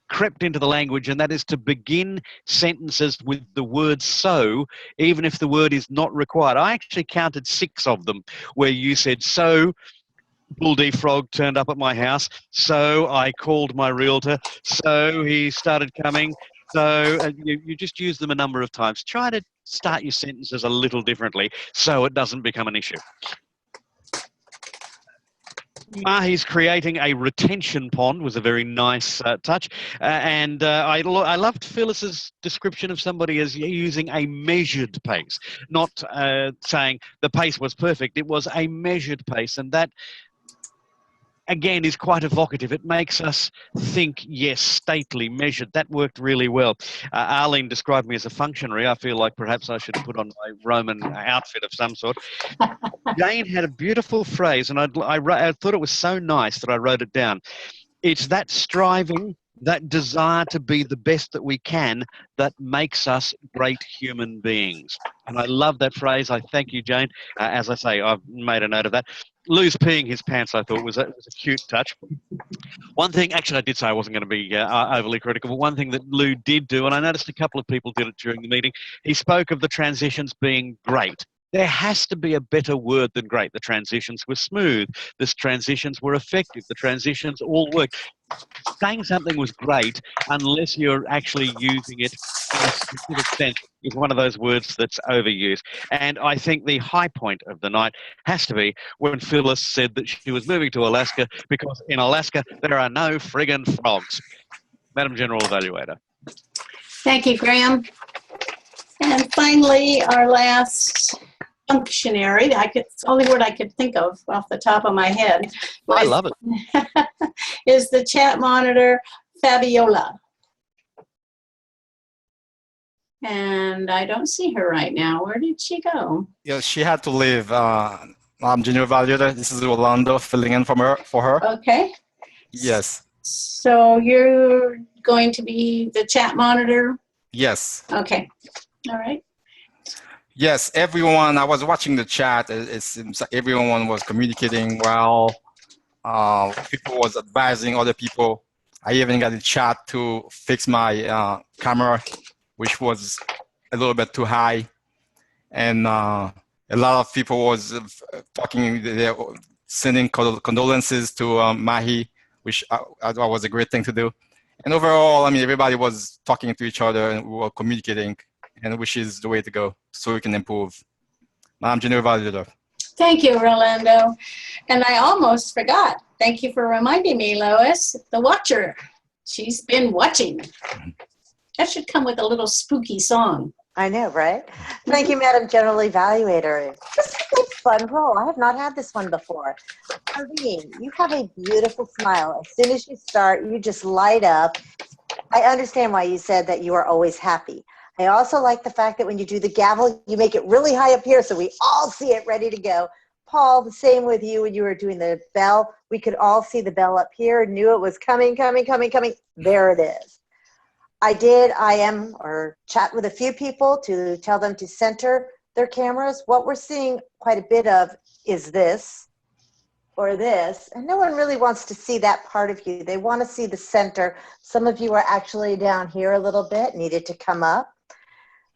G: crept into the language, and that is to begin sentences with the word so, even if the word is not required. I actually counted 6 of them where you said, so Bull D. Frog turned up at my house, so I called my realtor, so he started coming. So you just use them a number of times. Try to start your sentences a little differently so it doesn't become an issue. Mahi's creating a retention pond was a very nice touch. And I loved Phyllis's description of somebody as using a measured pace, not saying the pace was perfect. It was a measured pace. And that, again, is quite evocative. It makes us think, yes, stately, measured. That worked really well. Arlene described me as a functionary. I feel like perhaps I should put on my Roman outfit of some sort. Jane had a beautiful phrase, and I thought it was so nice that I wrote it down. It's that striving, that desire to be the best that we can that makes us great human beings. And I love that phrase. I thank you, Jane. As I say, I've made a note of that. Lou's peeing his pants, I thought, was a cute touch. One thing, actually, I did say I wasn't going to be overly critical, but one thing that Lou did do, and I noticed a couple of people did it during the meeting, he spoke of the transitions being great. There has to be a better word than great. The transitions were smooth. The transitions were effective. The transitions all worked. Saying something was great, unless you're actually using it in a specific sense, is one of those words that's overused. And I think the high point of the night has to be when Phyllis said that she was moving to Alaska because in Alaska there are no friggin' frogs. Madam General Evaluator.
D: Thank you, Graham. And finally, our last functionary, it's the only word I could think of off the top of my head.
G: I love it.
D: Is the chat monitor, Fabiola. And I don't see her right now. Where did she go?
C: Yeah, she had to leave. Junior Evaluator, this is Orlando filling in for her.
D: Okay.
C: Yes.
D: So you're going to be the chat monitor?
C: Yes.
D: Okay. All right.
C: Yes, everyone, I was watching the chat. It seems like everyone was communicating well. People was advising other people. I even got a chat to fix my camera, which was a little bit too high. And a lot of people was talking, they're sending condolences to Mahi, which I thought was a great thing to do. And overall, I mean, everybody was talking to each other and we were communicating, and which is the way to go so we can improve. Madam General Evaluator.
D: Thank you, Rolando. And I almost forgot. Thank you for reminding me, Lois, the watcher. She's been watching. That should come with a little spooky song.
H: I know, right? Thank you, Madam General Evaluator. This is a fun role. I have not had this one before. Arlene, you have a beautiful smile. As soon as you start, you just light up. I understand why you said that you are always happy. I also like the fact that when you do the gavel, you make it really high up here so we all see it ready to go. Paul, the same with you when you were doing the bell. We could all see the bell up here, knew it was coming, coming, coming, coming. There it is. I am, or chat with a few people to tell them to center their cameras. What we're seeing quite a bit of is this or this, and no one really wants to see that part of you. They want to see the center. Some of you are actually down here a little bit, needed to come up.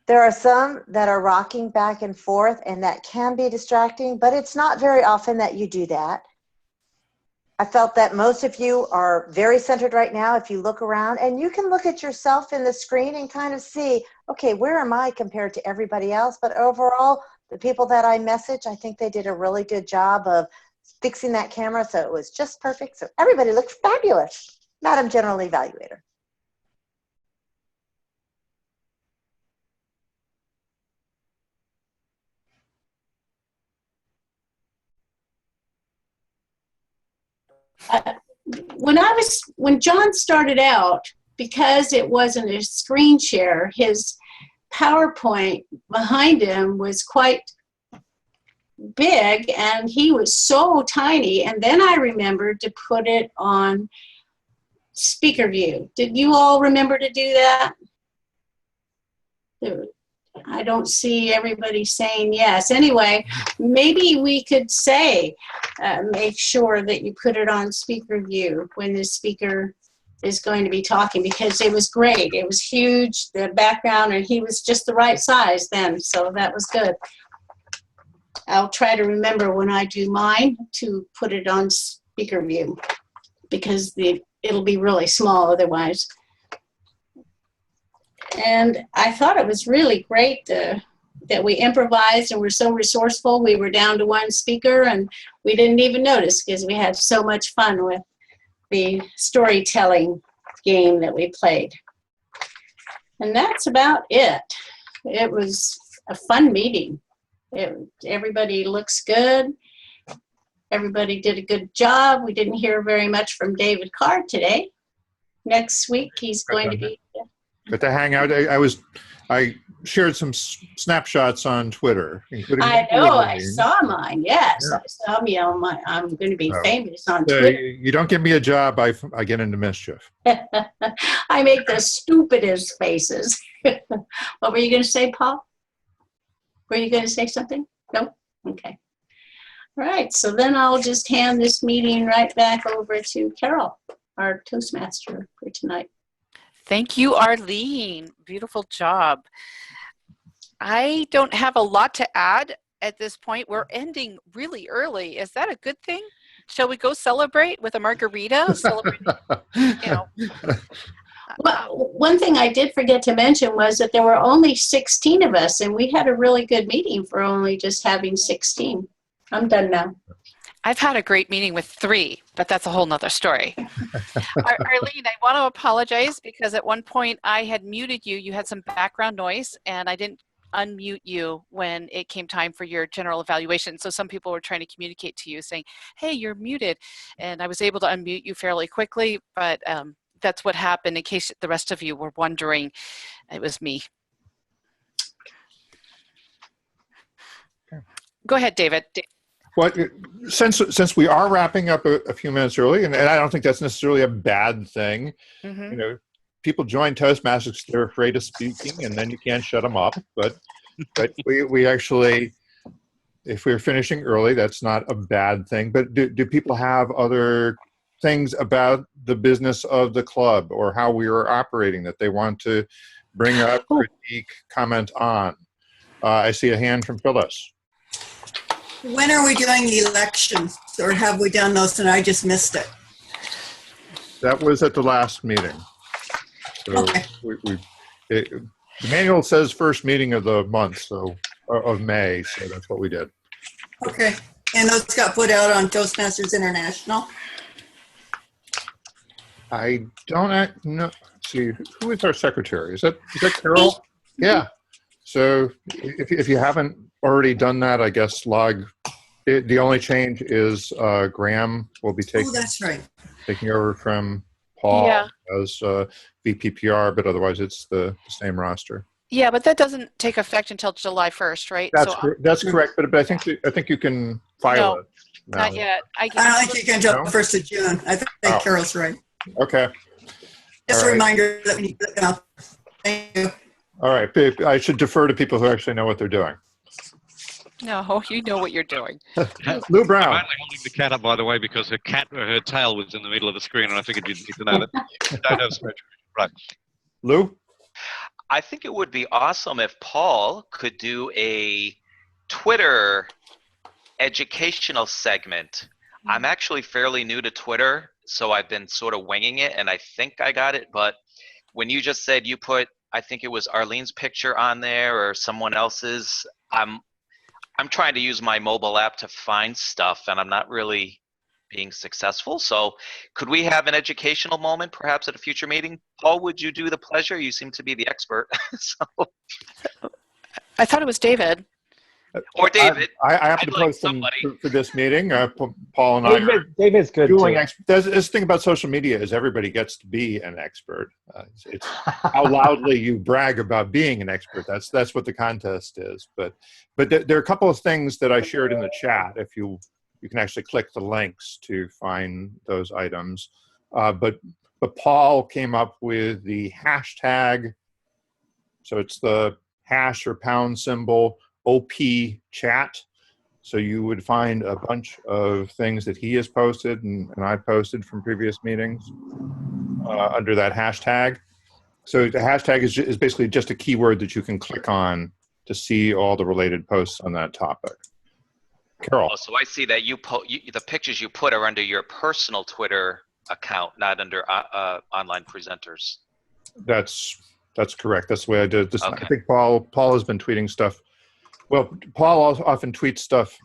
H: There are some that are rocking back and forth, and that can be distracting, but it's not very often that you do that. I felt that most of you are very centered right now if you look around, and you can look at yourself in the screen and kind of see, okay, where am I compared to everybody else? But overall, the people that I messaged, I think they did a really good job of fixing that camera so it was just perfect. So everybody looked fabulous. Madam General Evaluator.
D: When John started out, because it wasn't a screen share, his PowerPoint behind him was quite big and he was so tiny. And then I remembered to put it on speaker view. Did you all remember to do that? I don't see everybody saying yes. Anyway, maybe we could say, make sure that you put it on speaker view when the speaker is going to be talking, because it was great. It was huge, the background, and he was just the right size then, so that was good. I'll try to remember when I do mine to put it on speaker view, because it'll be really small otherwise. And I thought it was really great that we improvised and were so resourceful. We were down to one speaker and we didn't even notice because we had so much fun with the storytelling game that we played. And that's about it. It was a fun meeting. Everybody looks good. Everybody did a good job. We didn't hear very much from David Carr today. Next week he's going to be...
A: But the hangout, I shared some snapshots on Twitter, including.
D: I know, I saw mine. Yes, yeah. I saw me on my. I'm going to be famous on Twitter.
A: You don't give me a job, I get into mischief.
D: I make the stupidest faces. What were you going to say, Paul? Were you going to say something? No. Okay. All right. So then I'll just hand this meeting right back over to Carol, our Toastmaster for tonight.
B: Thank you, Arlene. Beautiful job. I don't have a lot to add at this point. We're ending really early. Is that a good thing? Shall we go celebrate with a margarita? Celebrate,
D: Well, one thing I did forget to mention was that there were only 16 of us, and we had a really good meeting for only just having 16. I'm done now.
B: I've had a great meeting with 3, but that's a whole nother story. Arlene, I want to apologize because at one point I had muted you. You had some background noise and I didn't unmute you when it came time for your general evaluation. So some people were trying to communicate to you saying, hey, you're muted. And I was able to unmute you fairly quickly, but that's what happened. In case the rest of you were wondering, it was me. Go ahead, David.
A: Well, since we are wrapping up a few minutes early, and I don't think that's necessarily a bad thing. Mm-hmm. People join Toastmasters because they're afraid of speaking, and then you can't shut them up. But we actually, if we're finishing early, that's not a bad thing. But do people have other things about the business of the club or how we are operating that they want to bring up, critique, comment on? I see a hand from Phyllis.
J: When are we doing the elections, or have we done those and I just missed it?
A: That was at the last meeting. So
J: okay.
A: The manual says first meeting of the month, so of May, so that's what we did.
J: Okay, and those got put out on Toastmasters International?
A: I don't know. See, who is our secretary? Is that Carol? Yeah. So if you haven't already done that, I guess log. The only change is Graham will be taking.
J: Oh, that's right.
A: Taking over from Paul as VPPR, but otherwise it's the same roster.
B: Yeah, but that doesn't take effect until July 1st, right?
A: That's correct. But I think you can file it.
B: No, not yet.
J: I don't think you can until the 1st of June. I think Carol's right.
A: Okay.
J: Just
A: All
J: a
A: right.
J: reminder that we need to look up. Thank you.
A: All right. I should defer to people who actually know what they're doing.
B: No, you know what you're doing.
A: Lou
G: I'm
A: Brown.
G: only holding the cat up, by the way, because her tail was in the middle of the screen, and I figured you'd need to know that. Don't have stretch. Right.
A: Lou?
Q: I think it would be awesome if Paul could do a Twitter educational segment. I'm actually fairly new to Twitter, so I've been sort of winging it, and I think I got it. But when you just said you put, I think it was Arlene's picture on there or someone else's, I'm trying to use my mobile app to find stuff, and I'm not really being successful. So could we have an educational moment perhaps at a future meeting? Paul, would you do the pleasure? You seem to be the expert. So.
B: I thought it was David.
Q: Or David.
A: I have to post them for this meeting. Paul and I
F: David's good
A: doing
F: too.
A: This thing about social media is everybody gets to be an expert. It's how loudly you brag about being an expert. That's what the contest is. But there are a couple of things that I shared in the chat. If you can actually click the links to find those items. But Paul came up with the hashtag. So it's the hash or pound symbol OP chat. So you would find a bunch of things that he has posted and I posted from previous meetings under that hashtag. So the hashtag is basically just a keyword that you can click on to see all the related posts on that topic. Carol.
Q: Oh, so I see that the pictures you put are under your personal Twitter account, not under online presenters.
A: That's correct. That's the way I did this.
Q: Okay.
A: I think Paul has been tweeting stuff. Well, Paul often tweets stuff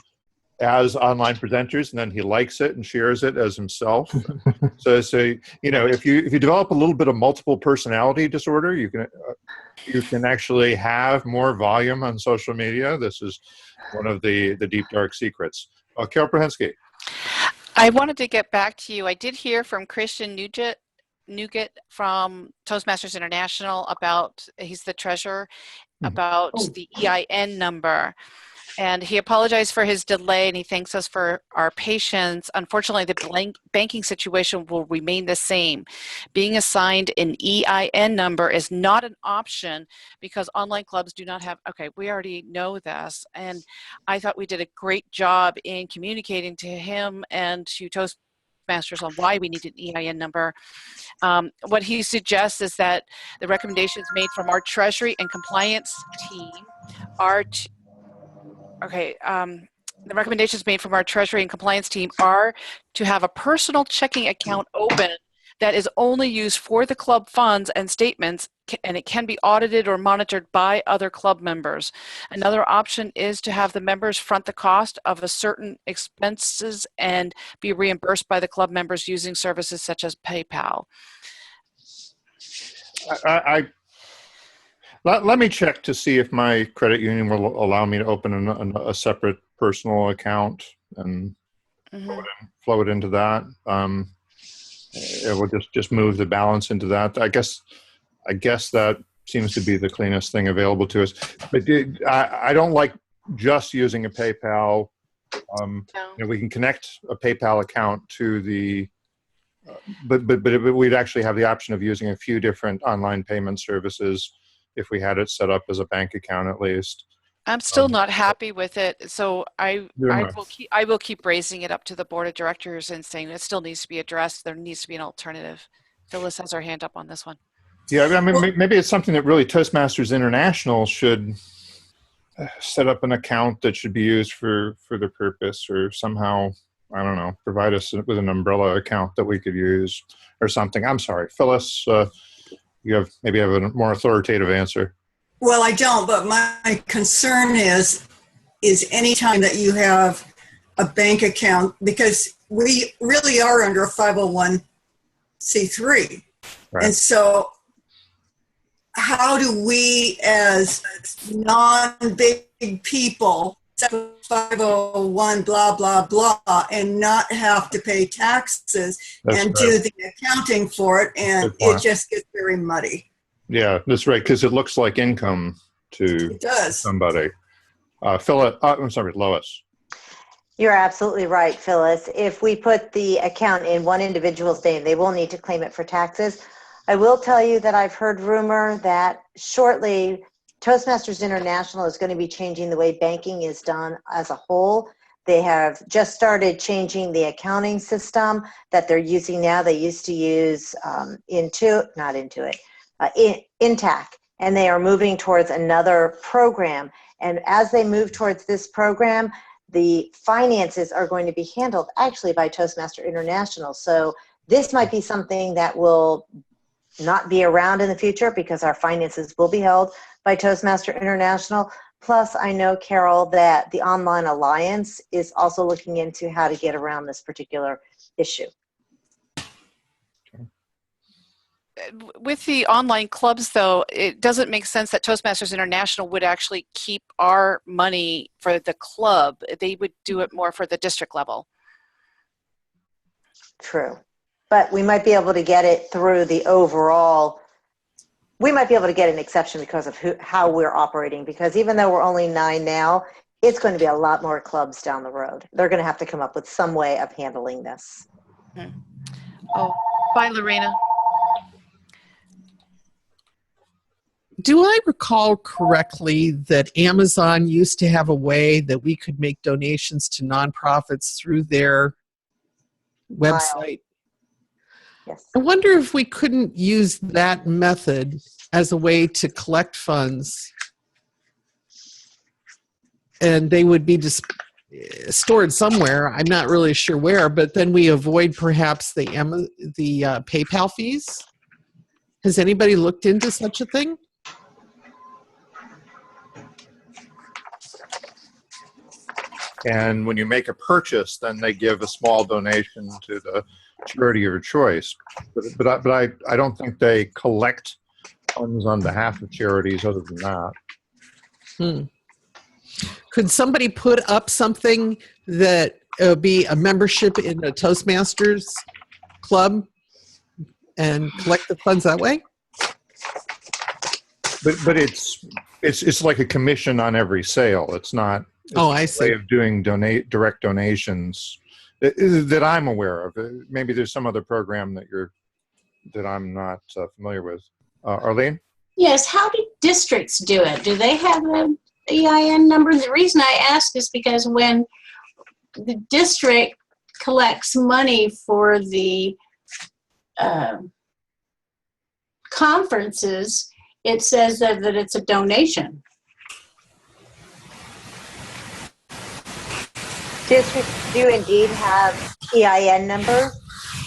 A: as online presenters, and then he likes it and shares it as himself. so if you develop a little bit of multiple personality disorder, you can actually have more volume on social media. This is one of the deep dark secrets. Carol Prohensky.
B: I wanted to get back to you. I did hear from Christian Nugget from Toastmasters International about, he's the treasurer, about the EIN number. And he apologized for his delay and he thanks us for our patience. Unfortunately, the banking situation will remain the same. Being assigned an EIN number is not an option because online clubs do not have, okay, we already know this. And I thought we did a great job in communicating to him and to Toastmasters on why we need an EIN number. What he suggests is that the recommendations made from our Treasury and Compliance team are the recommendations made from our Treasury and Compliance team are to have a personal checking account open that is only used for the club funds and statements, and it can be audited or monitored by other club members. Another option is to have the members front the cost of a certain expenses and be reimbursed by the club members using services such as PayPal.
A: Let me check to see if my credit union will allow me to open a separate personal account and flow it into that. It will just move the balance into that. I guess that seems to be the cleanest thing available to us. But I don't like just using a PayPal. We can connect a PayPal account to the, but we'd actually have the option of using a few different online payment services if we had it set up as a bank account at least.
B: I'm still not happy with it, so I will keep raising it up to the board of directors and saying it still needs to be addressed. There needs to be an alternative. Phyllis has her hand up on this one.
A: Yeah, I mean, maybe it's something that really Toastmasters International should set up an account that should be used for the purpose, or somehow, I don't know, provide us with an umbrella account that we could use or something. I'm sorry, Phyllis. You maybe have a more authoritative answer.
J: Well, I don't, but my concern is any time that you have a bank account, because we really are under a 501c3. Right. And so how do we as non-big people set 501 blah, blah, blah, and not have to pay taxes do the accounting for it, and it just gets very muddy.
A: Yeah, that's right, because it looks like income to somebody. I'm sorry, Lois.
H: You're absolutely right, Phyllis. If we put the account in one individual's name, they will need to claim it for taxes. I will tell you that I've heard rumor that shortly Toastmasters International is going to be changing the way banking is done as a whole. They have just started changing the accounting system that they're using now. They used to use Intac, and they are moving towards another program. And as they move towards this program, the finances are going to be handled actually by Toastmaster International. So this might be something that will not be around in the future because our finances will be held by Toastmaster International. Plus, I know, Carol, that the Online Alliance is also looking into how to get around this particular issue.
B: With the online clubs, though, it doesn't make sense that Toastmasters International would actually keep our money for the club. They would do it more for the district level.
H: True. But we might be able to get it through the overall. We might be able to get an exception because of how we're operating, because even though we're only 9 now, it's going to be a lot more clubs down the road. They're going to have to come up with some way of handling this.
B: Oh, bye, Lorena.
L: Do I recall correctly that Amazon used to have a way that we could make donations to nonprofits through their website?
H: Yes.
L: I wonder if we couldn't use that method as a way to collect funds, and they would be stored somewhere. I'm not really sure where, but then we avoid perhaps the PayPal fees. Has anybody looked into such a thing?
A: And when you make a purchase, then they give a small donation to the charity of your choice. But I don't think they collect funds on behalf of charities other than that.
L: Could somebody put up something that be a membership in a Toastmasters club and collect the funds that way?
A: But it's like a commission on every sale. It's not. It's
L: I
A: a
L: see.
A: way of doing direct donations that I'm aware of. Maybe there's some other program that I'm not familiar with. Arlene?
D: Yes, how do districts do it? Do they have an EIN number? The reason I ask is because when the district collects money for the conferences, it says that it's a donation.
H: Districts do indeed have EIN numbers,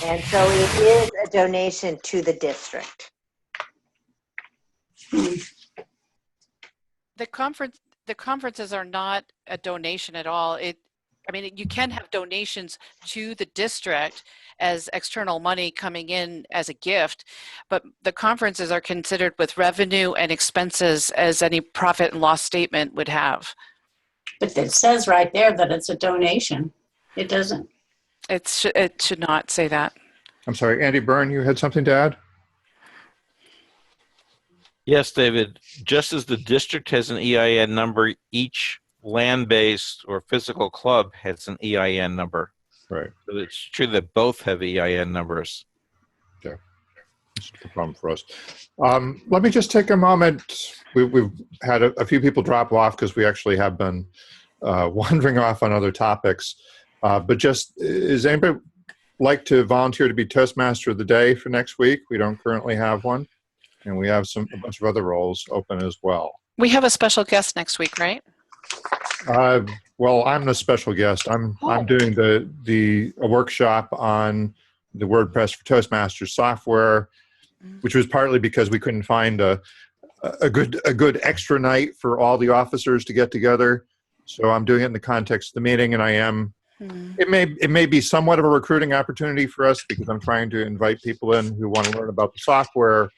H: and so it is a donation to the district.
B: The conferences are not a donation at all. I mean, you can have donations to the district as external money coming in as a gift, but the conferences are considered with revenue and expenses as any profit and loss statement would have.
D: But it says right there that it's a donation. It doesn't.
B: It should not say that.
A: I'm sorry, Andy Byrne, you had something to add?
N: Yes, David. Just as the district has an EIN number, each land-based or physical club has an EIN number.
A: Right.
N: So it's true that both have EIN numbers.
A: Okay. That's no problem for us. Let me just take a moment. We've had a few people drop off because we actually have been wandering off on other topics. But just, is anybody like to volunteer to be Toastmaster of the Day for next week? We don't currently have one. And we have a bunch of other roles open as well.
B: We have a special guest next week, right?
A: Well, I'm the special guest. I'm doing a workshop on the WordPress for Toastmasters software, which was partly because we couldn't find a good extra night for all the officers to get together. So I'm doing it in the context of the meeting, and I am. It may be somewhat of a recruiting opportunity for us because I'm trying to invite people in who want to learn about the software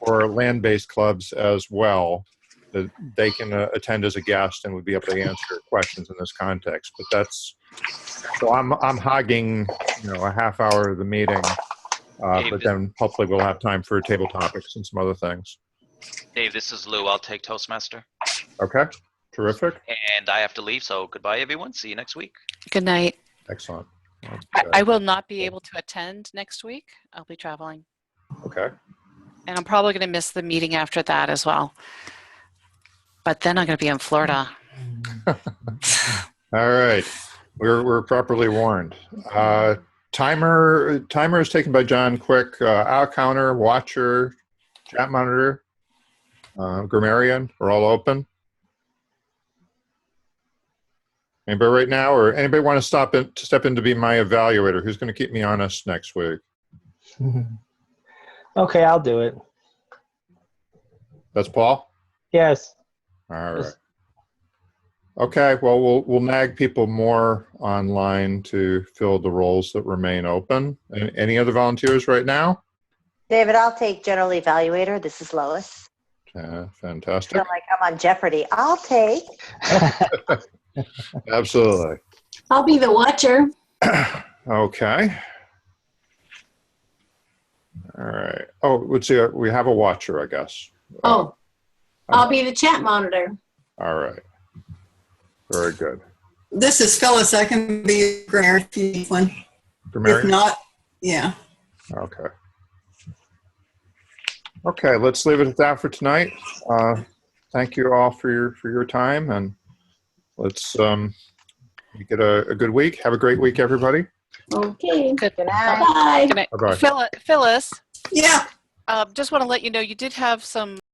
A: or land-based clubs as well, that they can attend as a guest and would be able to answer questions in this context. But so I'm hogging, a half hour of the meeting, but then hopefully we'll have time for table topics and some other things.
Q: Dave, this is Lou. I'll take Toastmaster.
A: Okay, terrific.
Q: And I have to leave, so goodbye, everyone. See you next week.
B: Good night.
A: Excellent.
B: I will not be able to attend next week. I'll be traveling.
A: Okay.
B: And I'm probably going to miss the meeting after that as well. But then I'm going to be in Florida.
A: All right. We're properly warned. Timer is taken by John Quick. Our counter, watcher, chat monitor, grammarian, we're all open. Anybody right now, or anybody want to step in to be my evaluator? Who's going to keep me honest next week?
F: Okay, I'll do it.
A: That's Paul?
F: Yes.
A: All right. Okay, well, we'll nag people more online to fill the roles that remain open. Any other volunteers right now?
H: David, I'll take general evaluator. This is Lois.
A: Fantastic.
H: I feel like I'm on Jeopardy. I'll take.
A: Absolutely.
D: I'll be the watcher.
A: Okay. All right. Oh, let's see. We have a watcher, I guess.
D: Oh, I'll be the chat monitor.
A: All right. Very good.
J: This is Phyllis. I can be a grammarian if you need one.
A: Grammarian?
J: If not, yeah.
A: Okay. Okay, let's leave it at that for tonight. Thank you all for your time, and let's get a good week. Have a great week, everybody.
D: Okay.
B: Good
H: night.
D: Bye-bye.
B: Good night.
A: Bye-bye.
B: Phyllis.
J: Yeah.
B: Just want to let you know you did have some